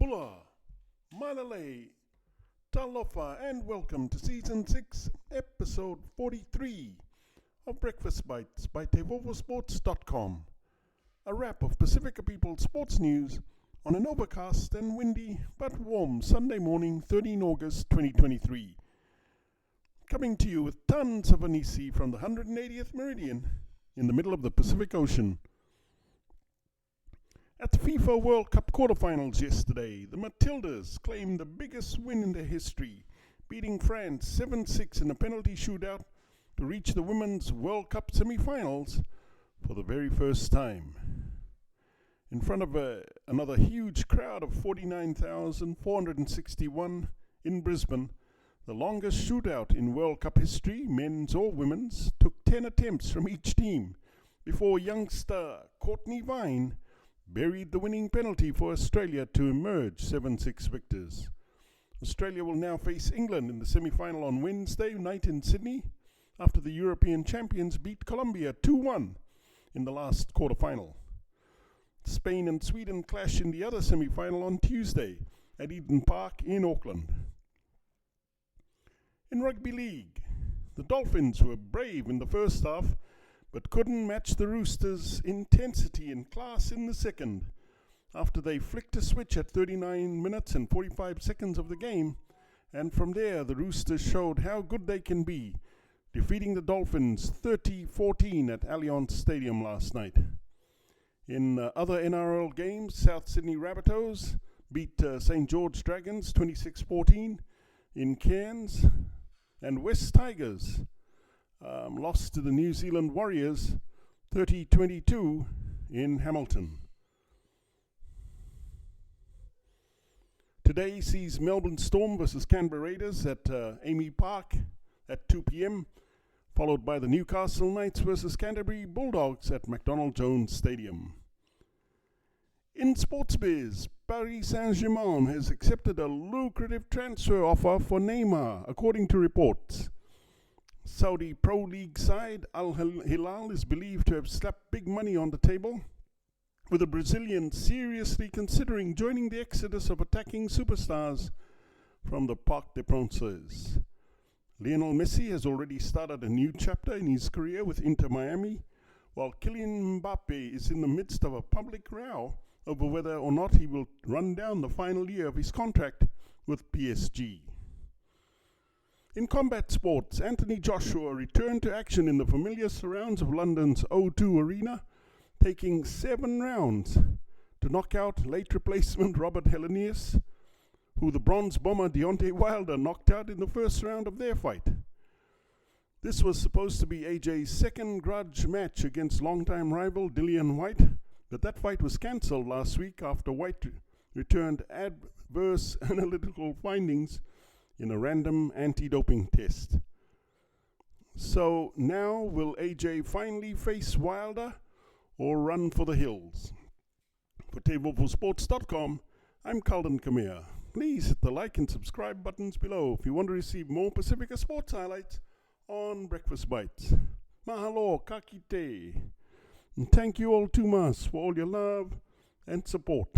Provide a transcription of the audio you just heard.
Bula, Malale, Talofa and Welcome to Season 6, Episode 43 of Breakfast Bites by TEIVOVOsports.com. A wrap of Pasifika People sports news on an overcast and windy but warm Sunday morning, 13 August 2023. Coming to you with tons of hanisi from the 180th meridian in the middle of the Pacific Ocean. At the FIFA World Cup quarterfinals yesterday, the Matildas claimed the biggest win in their history, beating France 7-6 in a penalty shootout to reach the Women's World Cup semi-finals for the very first time. In front of another huge crowd of 49,461 in Brisbane, the longest shootout in World Cup history, men's or women's, took 10 attempts from each team before youngster Cortnee Vine buried the winning penalty for Australia to emerge 7-6 victors. Australia will now face England in the semi-final on Wednesday night in Sydney after the European champions beat Colombia 2-1 in the last quarter-final. Spain and Sweden clash in the other semi-final on Tuesday at Eden Park in Auckland. In Rugby League, the Dolphins were brave in the first half but couldn't match the Roosters' intensity and class in the second after they flicked a switch at 39 minutes and 45 seconds of the game, and from there the Roosters showed how good they can be, defeating the Dolphins 30-14 at Allianz Stadium last night. In other NRL games, South Sydney Rabbitohs beat St. George Dragons 26-14 in Cairns, and West Tigers lost to the New Zealand Warriors 30-22 in Hamilton. Today sees Melbourne Storm versus Canberra Raiders at Amy Park at 2 p.m, followed by the Newcastle Knights versus Canterbury Bulldogs at McDonald Jones Stadium. In sports biz, Paris Saint-Germain has accepted a lucrative transfer offer for Neymar, according to reports. Saudi Pro League side Al Hilal is believed to have slapped big money on the table, with the Brazilian seriously considering joining the exodus of attacking superstars from the Parc des Princes. Lionel Messi has already started a new chapter in his career with Inter Miami, while Kylian Mbappe is in the midst of a public row over whether or not he will run down the final year of his contract with PSG. In combat sports, Anthony Joshua returned to action in the familiar surrounds of London's O2 Arena, taking 7 rounds to knock out late replacement Robert Helenius, who the bronze bomber Deontay Wilder knocked out in the first round of their fight. This was supposed to be AJ's second grudge match against longtime rival Dillian White, but that fight was cancelled last week after White returned adverse analytical findings in a random anti-doping test. So now will AJ finally face Wilder or run for the hills? For TEIVOVOsports.com, I'm Calden Kamea. Please hit the like and subscribe buttons below if you want to receive more Pasifika sports highlights on Breakfast Bites. Mahalo, kakite. And thank you all too much for all your love and support.